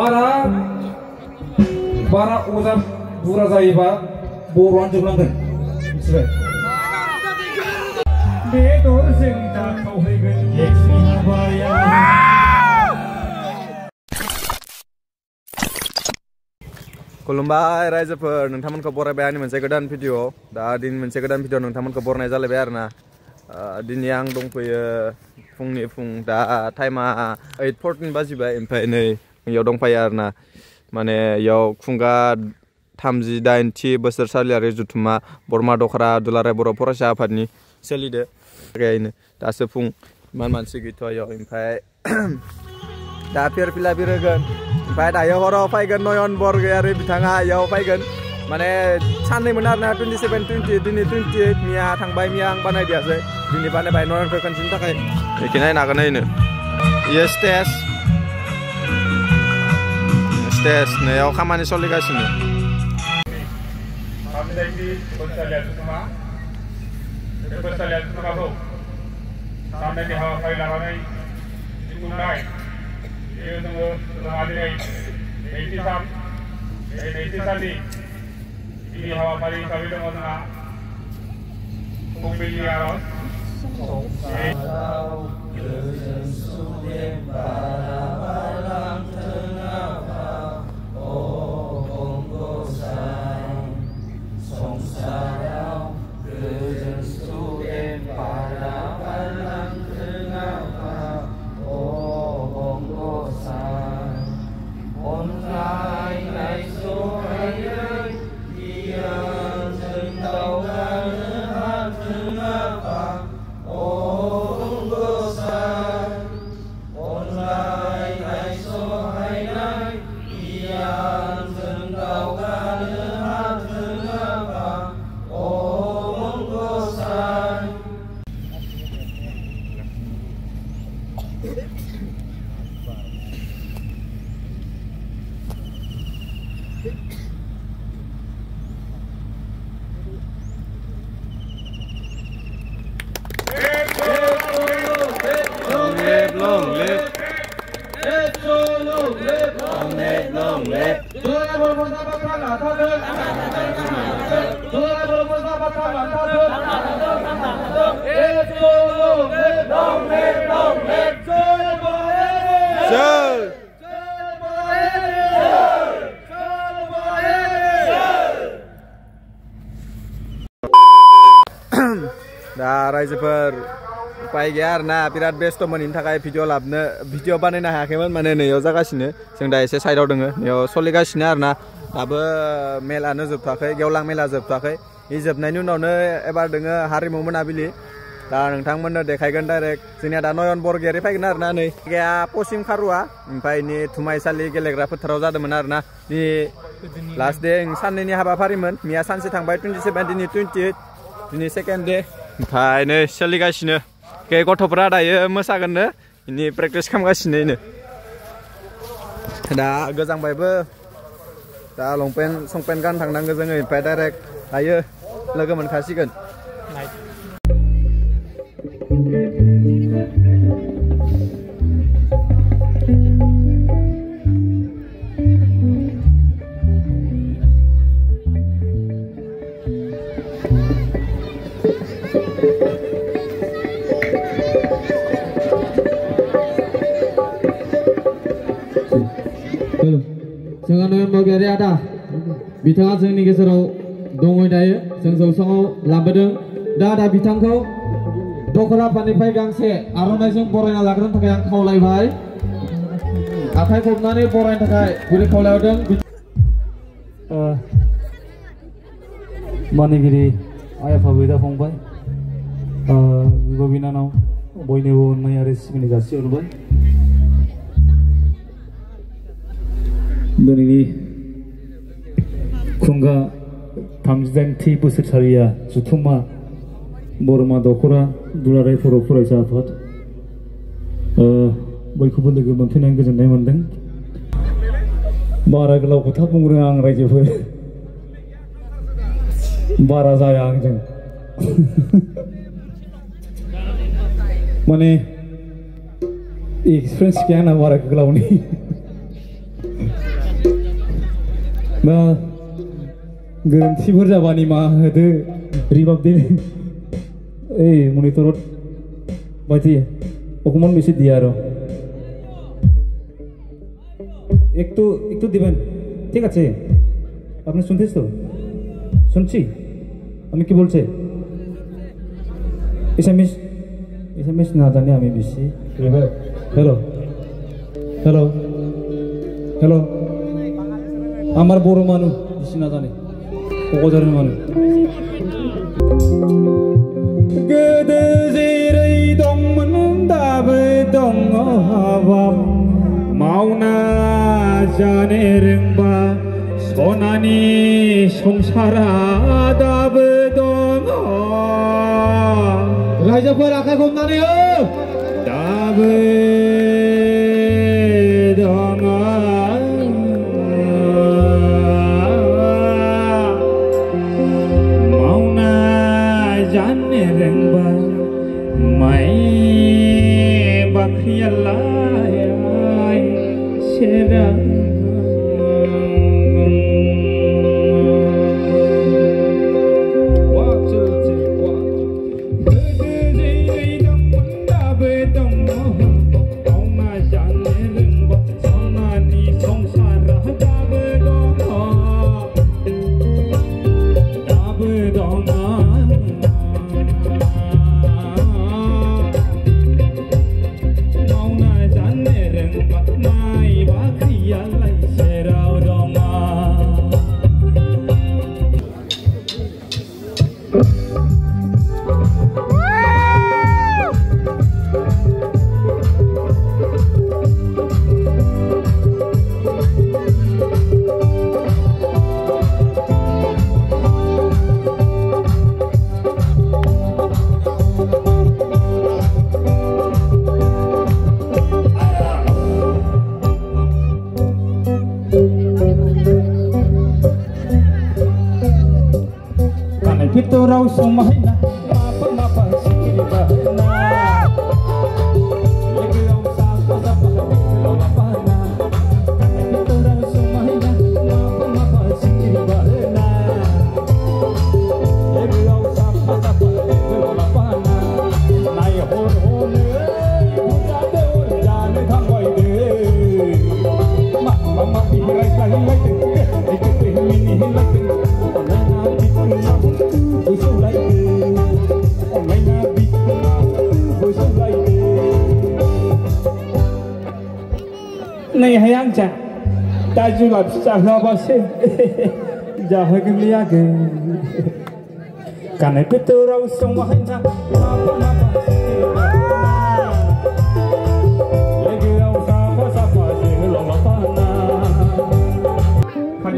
बारा अजा बुरा जायोबा बर'आनो जोबलांगोन मिथिबाय बेदरजों दाखावहैगोन एक्सनि हाबाया खुलुमबाय रायजोफोर नोंथांमोनखौ बरायबाय आंनि मोनसे गोदान भिडिअ दा दिन मोनसे गोदान भिडिअ नोंथांमोनखौ बरायनाय जालायबाय आरोना दिनै आं दंफैयो फुंनि फुं दा टाइमा 8:14 बाजिबाय ओमफ्राय नै इयाव दंफायो आरोना माने इयाव खुंगा 38थि बोसोरसालियारि जुथुमा बरमा दखरा दुलाराय बर' फरायसा आफादनि सोलिदो गायनो दासो फुं इमान मानसि गैथ'आ इयाव ओमफ्राय दा फिरफिला बिरगोन ओमफ्राय दायो हराव फैगोन नयन बरगयारि बिथाङा इयाव फैगोन माने साननैमोन आरोना 27 20 दिनै 28 मिया थांबाय मिया आं बानायदियासै दिनै बानायबाय नयनखौ खनसेनि थाखाय बेखौ नायनो हागोन नायनो इयो स्टेज नैयाव खामानि सोलिगासिनो सामनायनि हाबाफारि लानानै खुंनाय बेयो जोंहा दिनै नैथि सान बे नैथि साननि गिबि हाबाफारि हिसाबै दङ जोंहा फुंबिलिनि आरज दा रायजोफोर उपाय गैया आरोना बिराद बेस्थ'मोन इनि थाखाय भिडिअ बानायनो हायाखैमोन माने नैयाव जागासिनो जों दा एसे साइडआव दोङो नैयाव सोलिगासिनो आरोना दाबो मेलानो जोबथ'वाखै गेवलां मेला जोबथ'वाखै इ जोबनायनि उनावनो एबार दोङो हारिमु मोनाबिलि दा नोंथांमोननो देखायगोन डाइरेक्ट जोंनिया दा नयन बरगयारि फैगोन आरोना नै जायगाया पश्चिम खारुवा ओमफ्राय इनि धुमायसालि गेलेग्रा फोथाराव जादोंमोन आरोना दिनै लास्ट दे साननैनि हाबाफारिमोन मिया सानसे थांबाय 27 दिनै 28 दिनै सेकेन्ड दे ओमफ्राय नै सोलिगासिनो गथ'फ्रा दायो मोसागोननो इनि प्रेक्टिस खालामगासिनो दा गोजांबायबो दा लंपेन्ट संपेन्ट गान थांनांगौ जोङो ओमफ्राय डाइरेक्ट दायो लोगो मोनखासिगोन जोंहा नयन बरगयारि आदा बिथाङा जोंनि गेजेराव दङ दायो जों जौसाङाव लाबोदों दा बिथांखौ दखरा आफादनिफ्राय गांसे आर'नाइजों बरायना लाग्रोनो थाखाय आं खावलायबाय आखाइ खबनानै बरायनो थाखाय गुरै खावलायहरदों मानिगिरि आइ आफा बिदा फंबाय बिब' बिनानाव बयनिबो अननाय आरो सिबिनाय जासिहरबाय दिनैनि खुंगा 38थि बोसोरसालिया जुथुमा बरमा दखरा दुलाराय बर' फरायसा आफाद बयखौबो लोगो मोनफैनानै गोजोननाय मोनदों बारा गोलाव खोथा बुंनो रोङा आं रायजोफोर बारा जाया आंजों माने एक्सपिरियेन्स गैया आंना बारा गोलावनि 나 गोरोन्थिफोर जाबा निमाहा होदो रिबाब दे এই মনিটরত বাজি অকমান বেশি দিয়া আর একটু একটু দিবেন ঠিক আছে আপনি শুনতেছ তো শুনছি আমি কি বলছে এসএমএস না জানি আমি বেশি হ্যালো হ্যালো হ্যালো আমার বড় মানুষ বেশি না জানে ককজারের মানুষ गोदो जेरै दंमोन दाबो दङ हाबाब मावना जानो रोंबा सनानि संसारा दाबो दङ रायजोफोर आखाइ हमनानै दाबो दङ जाने रोंबा माइ बाख्रियालाय सेरा Pitorau sumahna mapa sikiri bahna legau sapa sapa lapana pitorau sumahna mapa sikiri bahna legau sapa sapa lapana nai hor hone ujade urjane thangoi de mama bihirai sahi ikte mini hilate Này hay ăn chả ta chưa làm chả lo bao xem giờ hơi cái lia kì cả này biết từ đâu sống mà hành trang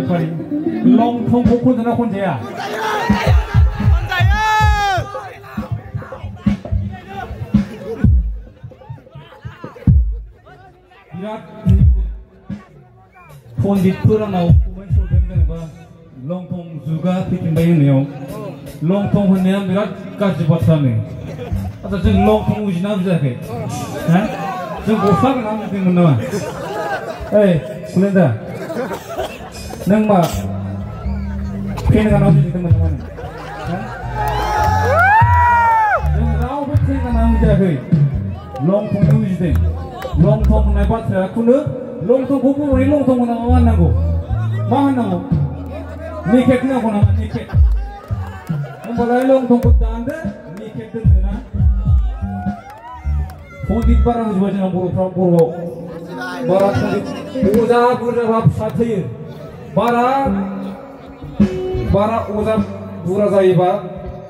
파리 롱통 복고드나 혼자야 폰디프랑 나오고 소된다는 거 롱통 주가 피팅바이네요 롱통 혼내야 미라까지 봤다네 아까 저 롱통 우지나 부자게 저 고사가 나오는 게 뭐나 에이 블렌다 능마 피해가 나오지 된 거는 능 나오고 피해가 나오는 자게 롱통 우지된 롱통 내 봤어요 쿠는 롱통 보고 우리 롱통 나와 만나고 만나고 니켓 나고 나 니켓 뭐라 롱통 못다는데 니켓 듣나 본디 바라고 주어지는 보고 바라 오자 부자 밥 사태에 바라 오자 부라 자이바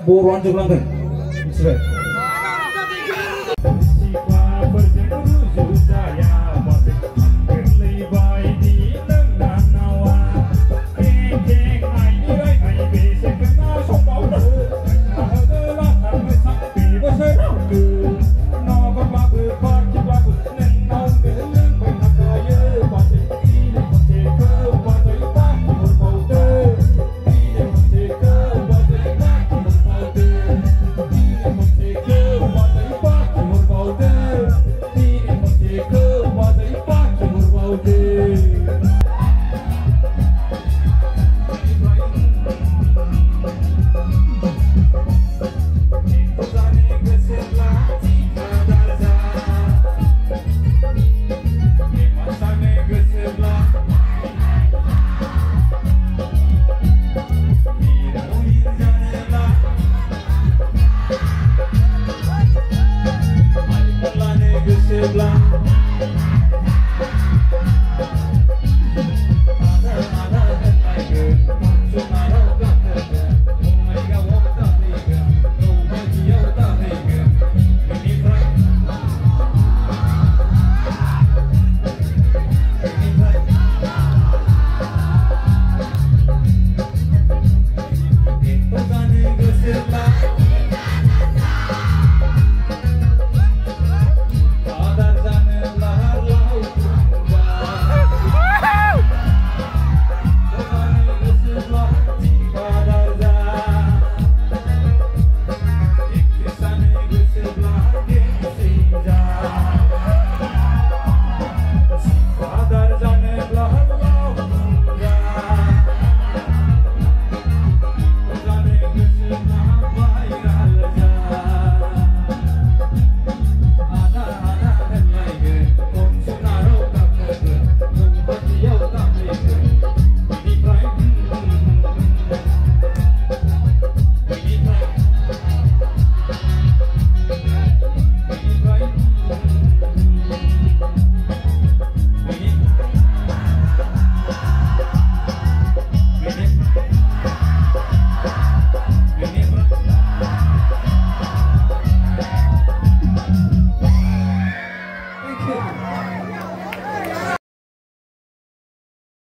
보로 앉으란데 그래